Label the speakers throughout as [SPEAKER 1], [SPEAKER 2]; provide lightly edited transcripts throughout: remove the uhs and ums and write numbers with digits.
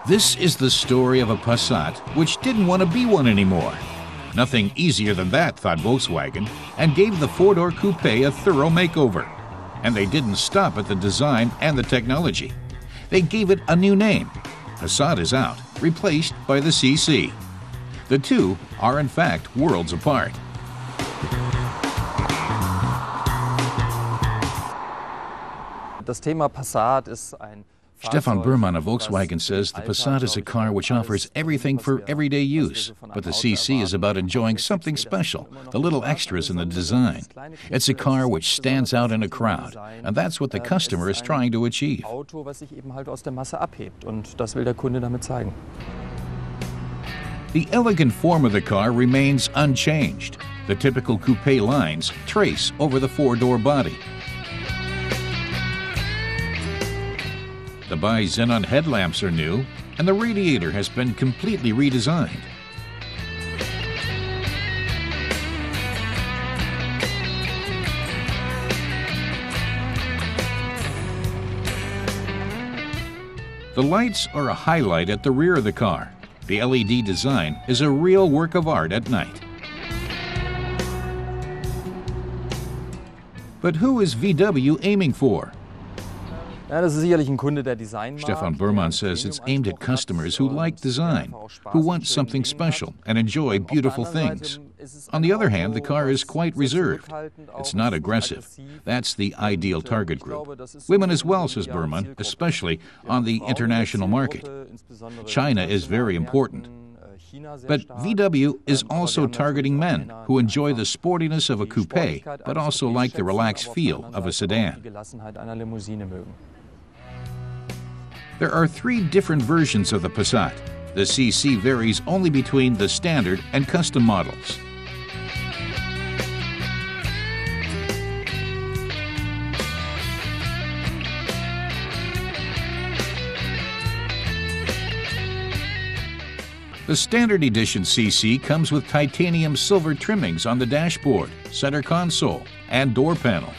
[SPEAKER 1] This is the story of a Passat which didn't want to be one anymore. Nothing easier than that, thought Volkswagen, and gave the four-door coupe a thorough makeover. And they didn't stop at the design and the technology. They gave it a new name. Passat is out, replaced by the CC. The two are in fact worlds apart.
[SPEAKER 2] Das Thema Passat ist ein
[SPEAKER 1] Stefan Berman of Volkswagen says the Passat is a car which offers everything for everyday use, but the CC is about enjoying something special, the little extras in the design. It's a car which stands out in a crowd, and that's what the customer is trying to achieve.
[SPEAKER 2] Auto, was sich eben halt aus der Masse abhebt, und das will der Kunde damit zeigen.
[SPEAKER 1] The elegant form of the car remains unchanged. The typical coupe lines trace over the four-door body. The bi-xenon headlamps are new, and the radiator has been completely redesigned. The lights are a highlight at the rear of the car. The LED design is a real work of art at night. But who is VW aiming for?
[SPEAKER 2] Ja, das ist sicherlich ein Kunde, der Design mag.
[SPEAKER 1] Stefan Berman says it's aimed at customers who like design, who want something special and enjoy beautiful things. On the other hand, the car is quite reserved. It's not aggressive. That's the ideal target group. Women as well, says Berman, especially on the international market. China is very important. But VW is also targeting men who enjoy the sportiness of a coupe, but also like the relaxed feel of a sedan. There are three different versions of the Passat. The CC varies only between the standard and custom models. The Standard Edition CC comes with titanium silver trimmings on the dashboard, center console, and door panel.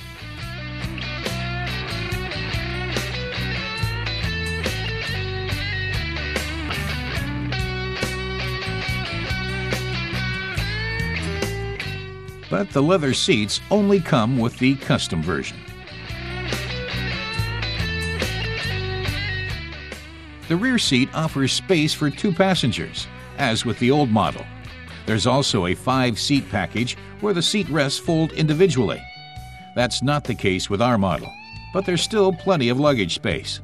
[SPEAKER 1] But the leather seats only come with the custom version. The rear seat offers space for two passengers, as with the old model. There's also a 5-seat package where the seat rests fold individually. That's not the case with our model, but there's still plenty of luggage space.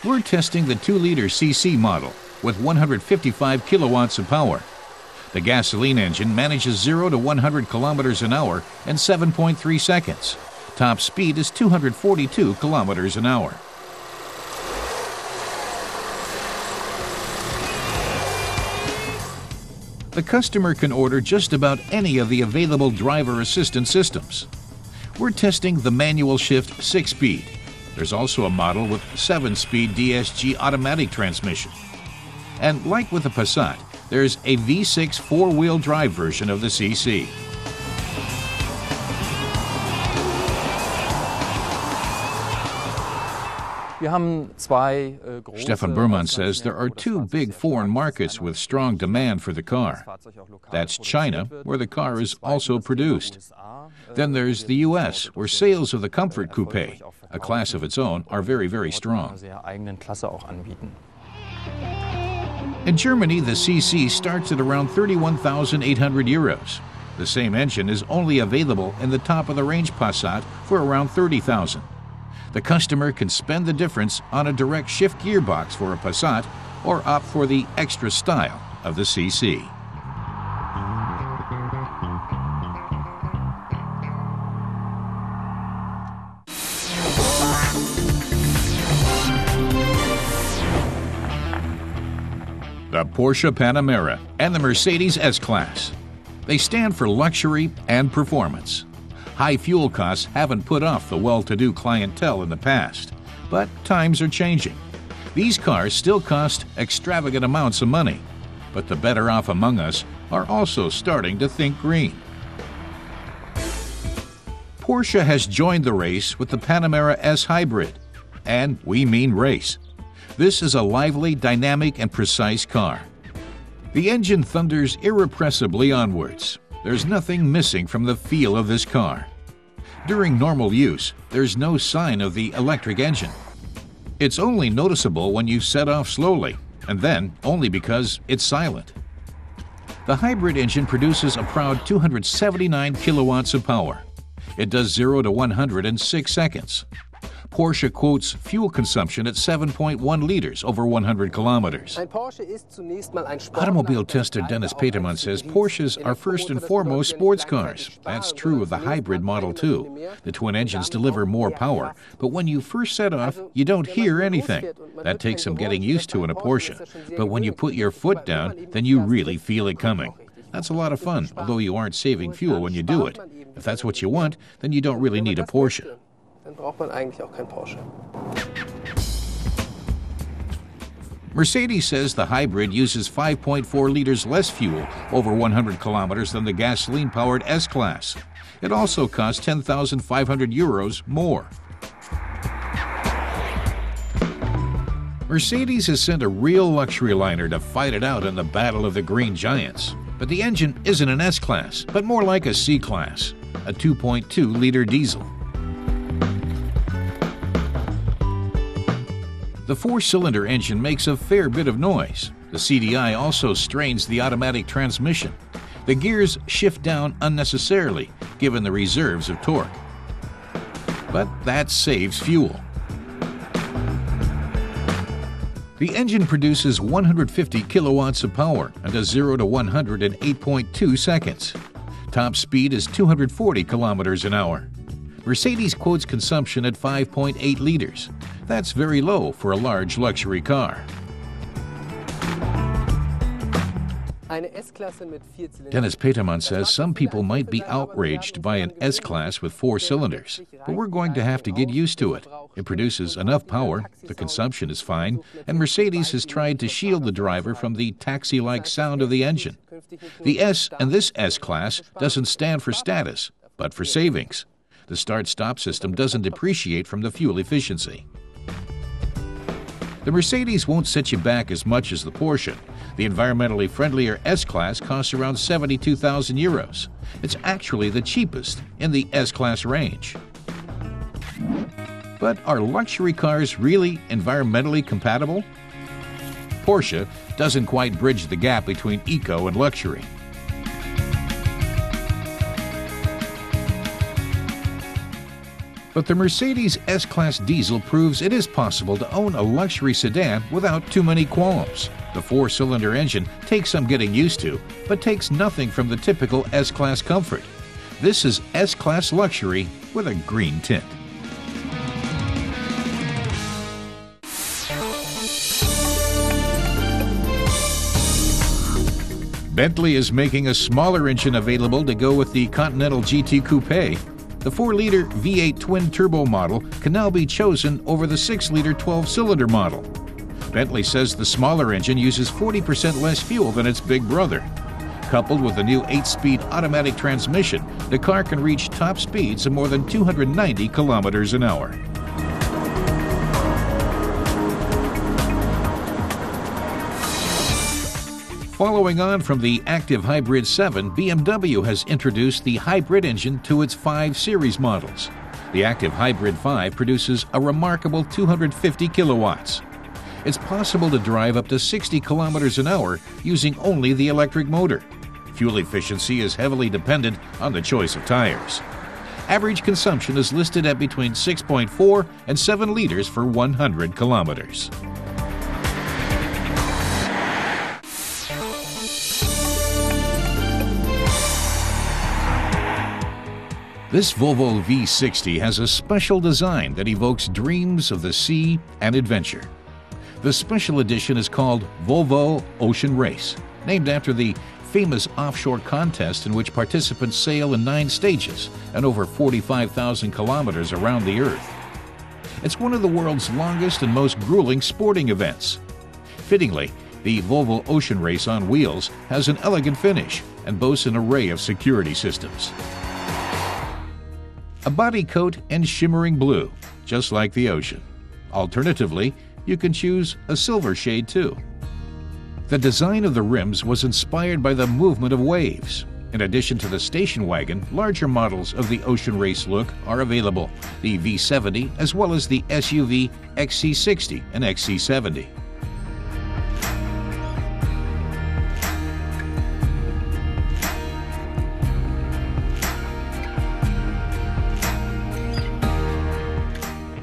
[SPEAKER 1] We're testing the 2-liter CC model with 155 kilowatts of power. The gasoline engine manages 0 to 100 kilometers an hour in 7.3 seconds. Top speed is 242 kilometers an hour. The customer can order just about any of the available driver assistance systems. We're testing the manual shift 6-speed. There's also a model with 7-speed DSG automatic transmission. And like with the Passat, there's a V6 4-wheel drive version of the CC. Stefan Berman says there are two big foreign markets with strong demand for the car. That's China, where the car is also produced. Then there's the US, where sales of the Comfort Coupe, a class of its own, are very, very strong. In Germany, the CC starts at around 31,800 euros. The same engine is only available in the top-of-the-range Passat for around 30,000. The customer can spend the difference on a direct shift gearbox for a Passat or opt for the extra style of the CC. The Porsche Panamera and the Mercedes S-Class. They stand for luxury and performance. High fuel costs haven't put off the well-to-do clientele in the past, but times are changing. These cars still cost extravagant amounts of money, but the better off among us are also starting to think green. Porsche has joined the race with the Panamera S Hybrid, and we mean race. This is a lively, dynamic, and precise car. The engine thunders irrepressibly onwards. There's nothing missing from the feel of this car. During normal use, there's no sign of the electric engine. It's only noticeable when you set off slowly, and then only because it's silent. The hybrid engine produces a proud 279 kilowatts of power. It does 0 to 100 in 6 seconds. Porsche quotes fuel consumption at 7.1 liters over 100 kilometers. Automobile tester Dennis Petermann says Porsches are first and foremost sports cars. That's true of the hybrid model too. The twin engines deliver more power, but when you first set off, you don't hear anything. That takes some getting used to in a Porsche. But when you put your foot down, then you really feel it coming. That's a lot of fun, although you aren't saving fuel when you do it. If that's what you want, then you don't really need a Porsche. Mercedes says the hybrid uses 5.4 liters less fuel over 100 kilometers than the gasoline-powered S-Class. It also costs 10,500 euros more. Mercedes has sent a real luxury liner to fight it out in the battle of the green giants. But the engine isn't an S-Class, but more like a C-Class, a 2.2-liter diesel. The 4-cylinder engine makes a fair bit of noise. The CDI also strains the automatic transmission. The gears shift down unnecessarily, given the reserves of torque. But that saves fuel. The engine produces 150 kilowatts of power and does 0 to 100 in 8.2 seconds. Top speed is 240 kilometers an hour. Mercedes quotes consumption at 5.8 liters. That's very low for a large luxury car. Dennis Petermann says some people might be outraged by an S-Class with 4 cylinders, but we're going to have to get used to it. It produces enough power, the consumption is fine, and Mercedes has tried to shield the driver from the taxi-like sound of the engine. The S in this S-Class doesn't stand for status, but for savings. The start-stop system doesn't depreciate from the fuel efficiency. The Mercedes won't set you back as much as the Porsche. The environmentally friendlier S-Class costs around 72,000 euros. It's actually the cheapest in the S-Class range. But are luxury cars really environmentally compatible? Porsche doesn't quite bridge the gap between eco and luxury. But the Mercedes S-Class diesel proves it is possible to own a luxury sedan without too many qualms. The 4-cylinder engine takes some getting used to, but takes nothing from the typical S-Class comfort. This is S-Class luxury with a green tint. Bentley is making a smaller engine available to go with the Continental GT Coupe. The 4-liter V8 twin-turbo model can now be chosen over the 6-liter 12-cylinder model. Bentley says the smaller engine uses 40% less fuel than its big brother. Coupled with the new 8-speed automatic transmission, the car can reach top speeds of more than 290 kilometers an hour. Following on from the Active Hybrid 7, BMW has introduced the hybrid engine to its 5 Series models. The Active Hybrid 5 produces a remarkable 250 kilowatts. It's possible to drive up to 60 kilometers an hour using only the electric motor. Fuel efficiency is heavily dependent on the choice of tires. Average consumption is listed at between 6.4 and 7 liters for 100 kilometers. This Volvo V60 has a special design that evokes dreams of the sea and adventure. The special edition is called Volvo Ocean Race, named after the famous offshore contest in which participants sail in 9 stages and over 45,000 kilometers around the Earth. It's one of the world's longest and most grueling sporting events. Fittingly, the Volvo Ocean Race on wheels has an elegant finish and boasts an array of security systems. a body coat and shimmering blue, just like the ocean. Alternatively, you can choose a silver shade too. The design of the rims was inspired by the movement of waves. In addition to the station wagon, larger models of the Ocean Race look are available, the V70 as well as the SUV XC60 and XC70.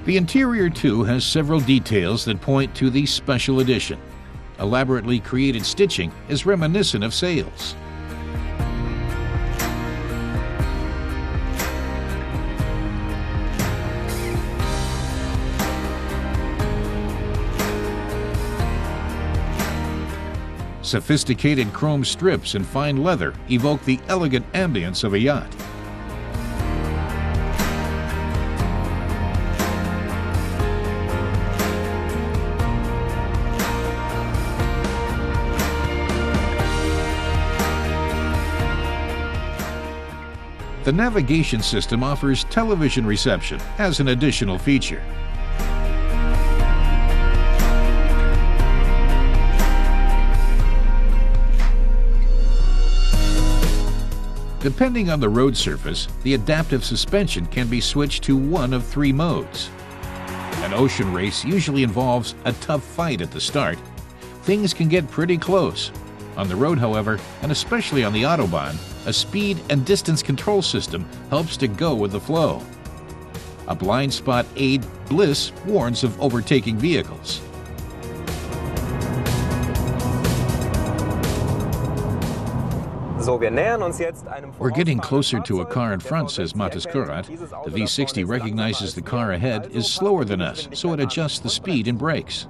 [SPEAKER 1] The interior too has several details that point to the special edition. Elaborately created stitching is reminiscent of sails. Sophisticated chrome strips and fine leather evoke the elegant ambience of a yacht. The navigation system offers television reception as an additional feature. Depending on the road surface, the adaptive suspension can be switched to one of 3 modes. An ocean race usually involves a tough fight at the start. Things can get pretty close. On the road, however, and especially on the Autobahn, a speed and distance control system helps to go with the flow. A blind spot aid, Bliss, warns of overtaking vehicles.
[SPEAKER 3] We're getting closer to a car in front, says Matas Kurat.
[SPEAKER 1] The V60 recognizes the car ahead is slower than us, so it adjusts the speed and brakes.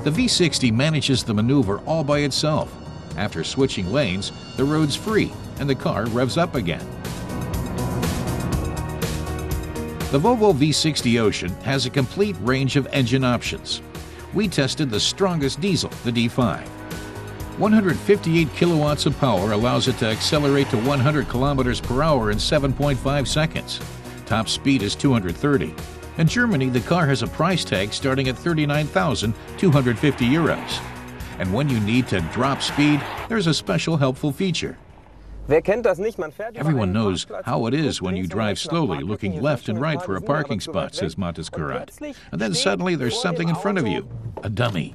[SPEAKER 1] The V60 manages the maneuver all by itself. After switching lanes, the road's free and the car revs up again. The Volvo V60 Ocean has a complete range of engine options. We tested the strongest diesel, the D5. 158 kilowatts of power allows it to accelerate to 100 kilometers per hour in 7.5 seconds. Top speed is 230. In Germany, the car has a price tag starting at 39,250 euros. And when you need to drop speed, there's a special helpful feature. Everyone knows how it is when you drive slowly, looking left and right for a parking spot, says Matas Kurat. And then suddenly there's something in front of you, a dummy.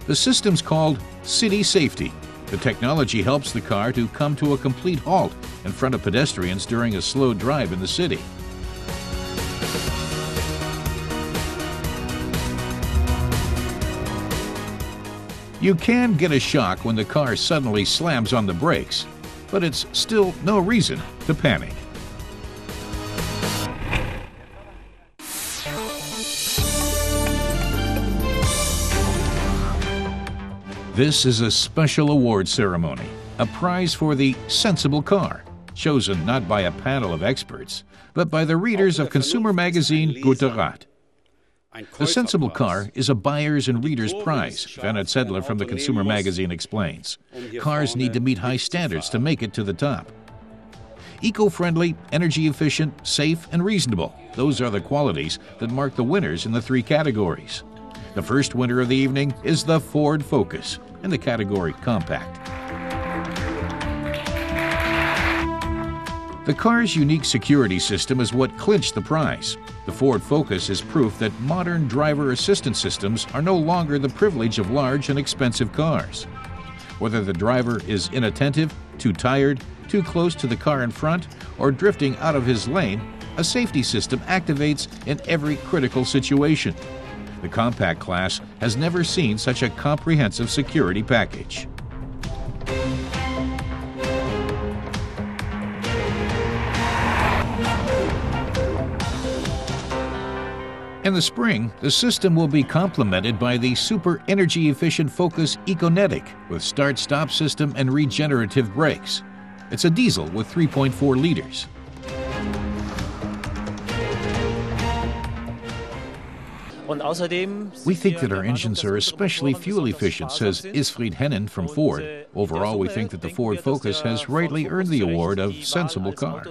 [SPEAKER 1] The system's called City Safety. The technology helps the car to come to a complete halt in front of pedestrians during a slow drive in the city. You can get a shock when the car suddenly slams on the brakes, but it's still no reason to panic. This is a special award ceremony, a prize for the Sensible Car, chosen not by a panel of experts, but by the readers of consumer magazine Gute Rat. The Sensible Car is a buyer's and reader's prize, Werner Zedler from the consumer magazine explains. Cars need to meet high standards to make it to the top. Eco-friendly, energy-efficient, safe, and reasonable. Those are the qualities that mark the winners in the 3 categories. The first winner of the evening is the Ford Focus in the category Compact. The car's unique security system is what clinched the prize. The Ford Focus is proof that modern driver assistance systems are no longer the privilege of large and expensive cars. Whether the driver is inattentive, too tired, too close to the car in front, or drifting out of his lane, a safety system activates in every critical situation. The compact class has never seen such a comprehensive security package. In the spring, the system will be complemented by the super energy-efficient Focus Econetic with start-stop system and regenerative brakes. It's a diesel with 3.4 liters. We think that our engines are especially fuel efficient, says Isfried Hennen from Ford. Overall, we think that the Ford Focus has rightly earned the award of Sensible Car.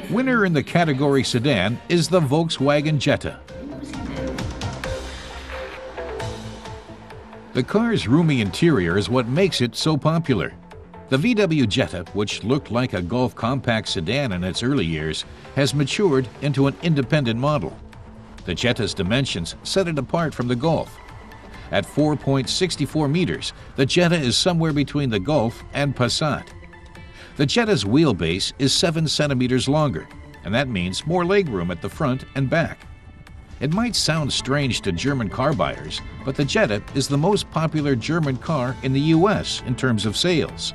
[SPEAKER 1] Winner in the category sedan is the Volkswagen Jetta. The car's roomy interior is what makes it so popular. The VW Jetta, which looked like a Golf compact sedan in its early years, has matured into an independent model. The Jetta's dimensions set it apart from the Golf. At 4.64 meters, the Jetta is somewhere between the Golf and Passat. The Jetta's wheelbase is 7 centimeters longer, and that means more legroom at the front and back. It might sound strange to German car buyers, but the Jetta is the most popular German car in the US in terms of sales.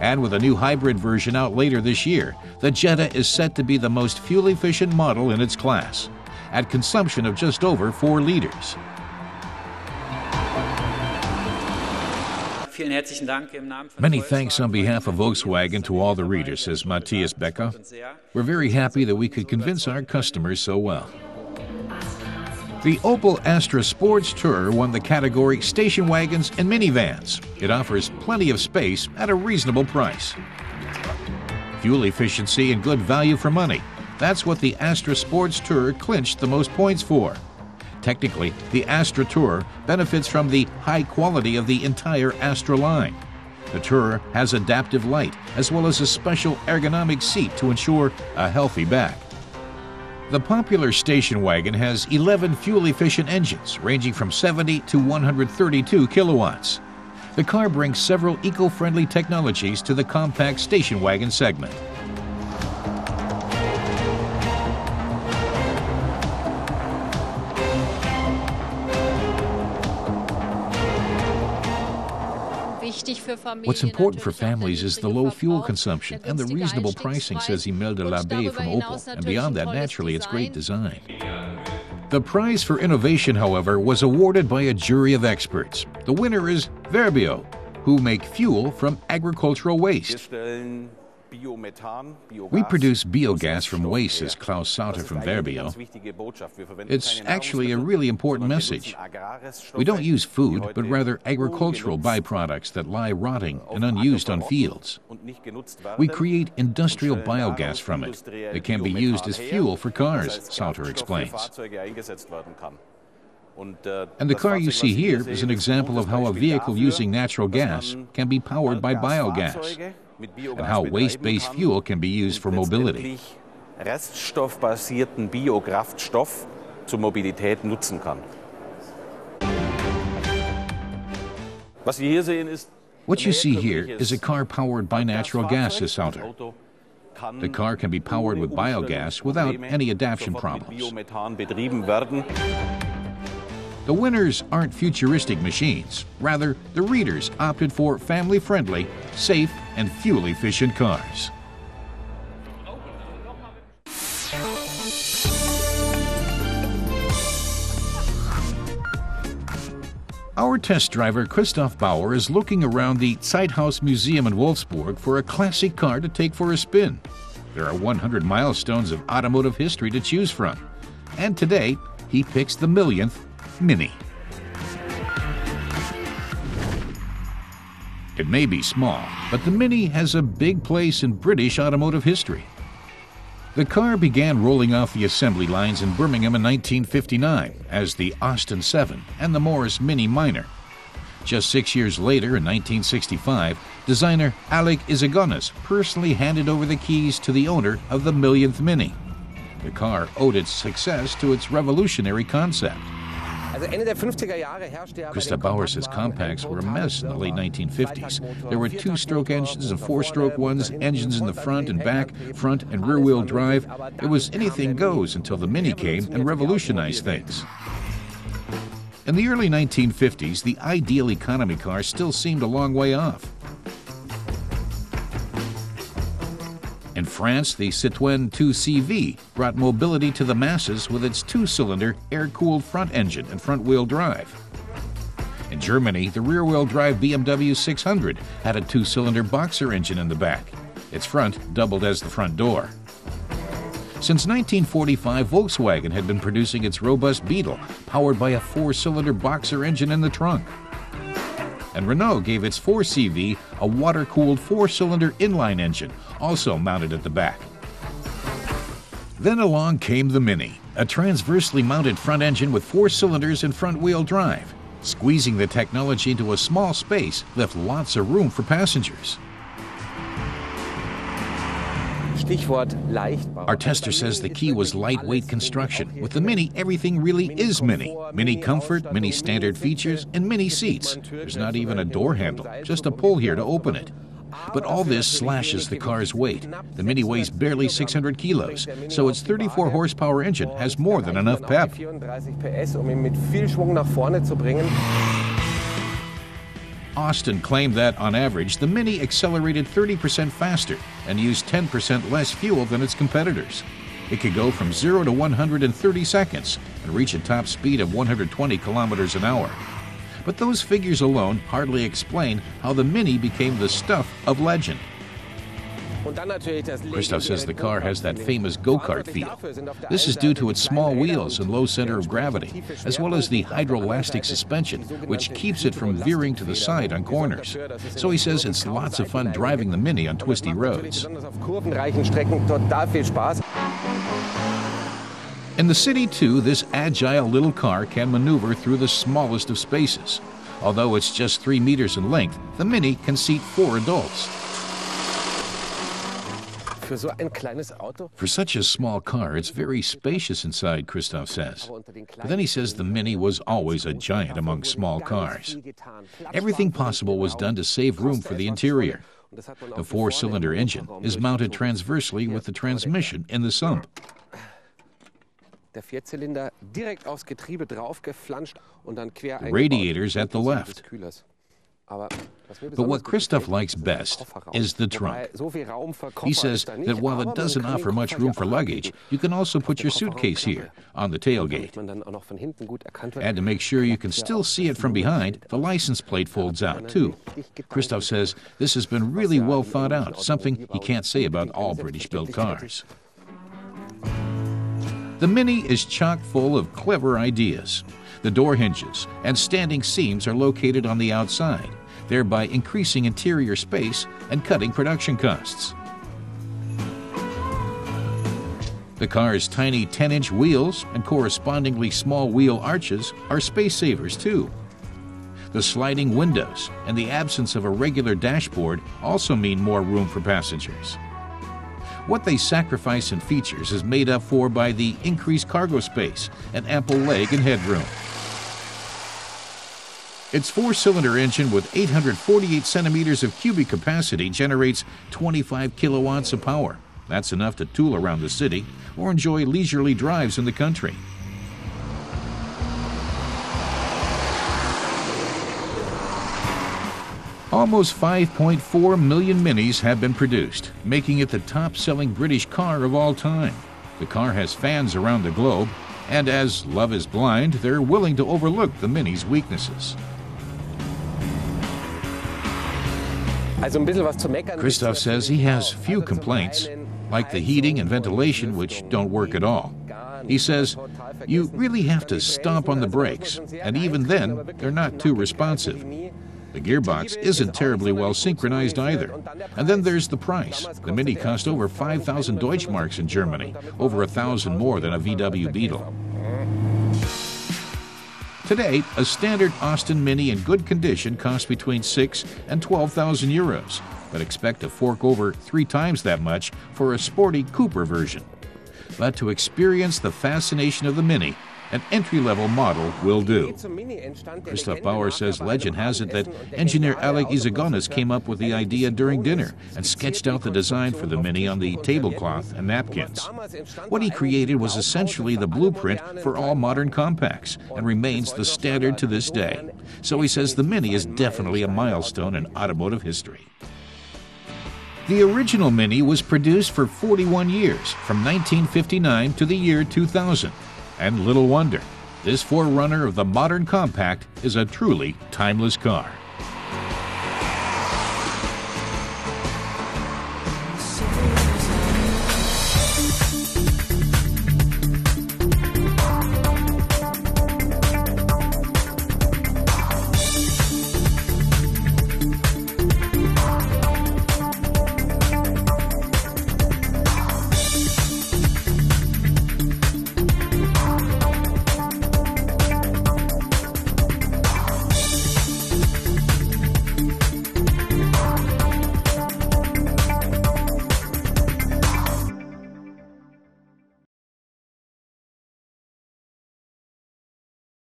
[SPEAKER 1] And with a new hybrid version out later this year, the Jetta is set to be the most fuel-efficient model in its class, at consumption of just over 4 liters. Many thanks on behalf of Volkswagen to all the readers, says Matthias Becker. We're very happy that we could convince our customers so well. The Opel Astra Sports Tourer won the category Station Wagons and Minivans. It offers plenty of space at a reasonable price. Fuel efficiency and good value for money. That's what the Astra Sports Tourer clinched the most points for. Technically, the Astra Tourer benefits from the high quality of the entire Astra line. The Tourer has adaptive light as well as a special ergonomic seat to ensure a healthy back. The popular station wagon has 11 fuel-efficient engines ranging from 70 to 132 kilowatts. The car brings several eco-friendly technologies to the compact station wagon segment.
[SPEAKER 3] What's important for families is the low fuel consumption and the reasonable pricing, says Imelda Labé from Opel, and beyond that, naturally, it's great design.
[SPEAKER 1] The prize for innovation, however, was awarded by a jury of experts. The winner is Verbio, who make fuel from agricultural waste. We produce biogas from waste, says Klaus Sauter from Verbio. It's actually a really important message. We don't use food, but rather agricultural byproducts that lie rotting and unused on fields. We create industrial biogas from it. It can be used as fuel for cars, Sauter explains. And the car you see here is an example of how a vehicle using natural gas can be powered by biogas, and how waste-based fuel can be used for mobility.
[SPEAKER 4] Reststoffbasierten Biokraftstoff zur Mobilität nutzen kann.
[SPEAKER 1] What you see here is a car powered by natural gas, says Sauter. The car can be powered with biogas without any adaptation problems. The winners aren't futuristic machines. Rather, the readers opted for family-friendly, safe, and fuel-efficient cars. Our test driver, Christoph Bauer, is looking around the Zeithaus Museum in Wolfsburg for a classic car to take for a spin. There are 100 milestones of automotive history to choose from. And today, he picks the millionth Mini. It may be small, but the Mini has a big place in British automotive history. The car began rolling off the assembly lines in Birmingham in 1959 as the Austin 7 and the Morris Mini Minor. Just 6 years later, in 1965, designer Alec Issigonis personally handed over the keys to the owner of the millionth Mini. The car owed its success to its revolutionary concept. Christoph Bauer says compacts were a mess in the late 1950s. There were 2-stroke engines and 4-stroke ones, engines in the front and back, front and rear-wheel drive. It was anything goes until the Mini came and revolutionized things. In the early 1950s, the ideal economy car still seemed a long way off. In France, the Citroën 2CV brought mobility to the masses with its 2-cylinder, air-cooled front engine and front-wheel drive. In Germany, the rear-wheel drive BMW 600 had a 2-cylinder boxer engine in the back. Its front doubled as the front door. Since 1945, Volkswagen had been producing its robust Beetle, powered by a 4-cylinder boxer engine in the trunk. And Renault gave its 4CV a water-cooled 4-cylinder inline engine, also mounted at the back. Then along came the Mini, a transversely mounted front engine with 4 cylinders and front-wheel drive. Squeezing the technology into a small space left lots of room for passengers. Our tester says the key was lightweight construction. With the Mini, everything really is Mini. Mini comfort, Mini standard features, and Mini seats. There's not even a door handle, just a pull here to open it. But all this slashes the car's weight. The Mini weighs barely 600 kilos, so its 34 horsepower engine has more than enough pep. Austin claimed that, on average, the Mini accelerated 30% faster and used 10% less fuel than its competitors. It could go from 0 to 100 in 30 seconds and reach a top speed of 120 kilometers an hour. But those figures alone hardly explain how the Mini became the stuff of legend. Christoph says the car has that famous go-kart feel. This is due to its small wheels and low center of gravity, as well as the hydroelastic suspension, which keeps it from veering to the side on corners. So he says it's lots of fun driving the Mini on twisty roads. In the city, too, this agile little car can maneuver through the smallest of spaces. Although it's just 3 meters in length, the Mini can seat 4 adults. For such a small car, it's very spacious inside, Christoph says. But then he says the Mini was always a giant among small cars. Everything possible was done to save room for the interior. The 4-cylinder engine is mounted transversely with the transmission in the sump. The radiators at the left. But what Christoph likes best is the trunk. He says that while it doesn't offer much room for luggage, you can also put your suitcase here, on the tailgate. And to make sure you can still see it from behind, the license plate folds out, too. Christoph says this has been really well thought out, something he can't say about all British-built cars. The Mini is chock full of clever ideas. The door hinges and standing seams are located on the outside, thereby increasing interior space and cutting production costs. The car's tiny 10-inch wheels and correspondingly small wheel arches are space savers too. The sliding windows and the absence of a regular dashboard also mean more room for passengers. What they sacrifice in features is made up for by the increased cargo space and ample leg and headroom. Its 4-cylinder engine with 848 centimeters of cubic capacity generates 25 kilowatts of power. That's enough to tool around the city or enjoy leisurely drives in the country. Almost 5.4 million Minis have been produced, making it the top-selling British car of all time. The car has fans around the globe, and as love is blind, they're willing to overlook the Mini's weaknesses. Christoph says he has few complaints, like the heating and ventilation, which don't work at all. He says, you really have to stomp on the brakes, and even then, they're not too responsive. The gearbox isn't terribly well synchronized either. And then there's the price. The Mini cost over 5,000 Deutschmarks in Germany, over 1,000 more than a VW Beetle. Today, a standard Austin Mini in good condition costs between 6,000 and 12,000 euros, but expect to fork over 3 times that much for a sporty Cooper version. But to experience the fascination of the Mini, an entry-level model will do. Christoph Bauer says legend has it that engineer Alec Issigonis came up with the idea during dinner and sketched out the design for the Mini on the tablecloth and napkins. What he created was essentially the blueprint for all modern compacts and remains the standard to this day. So he says the Mini is definitely a milestone in automotive history. The original Mini was produced for 41 years, from 1959 to the year 2000. And little wonder, this forerunner of the modern compact is a truly timeless car.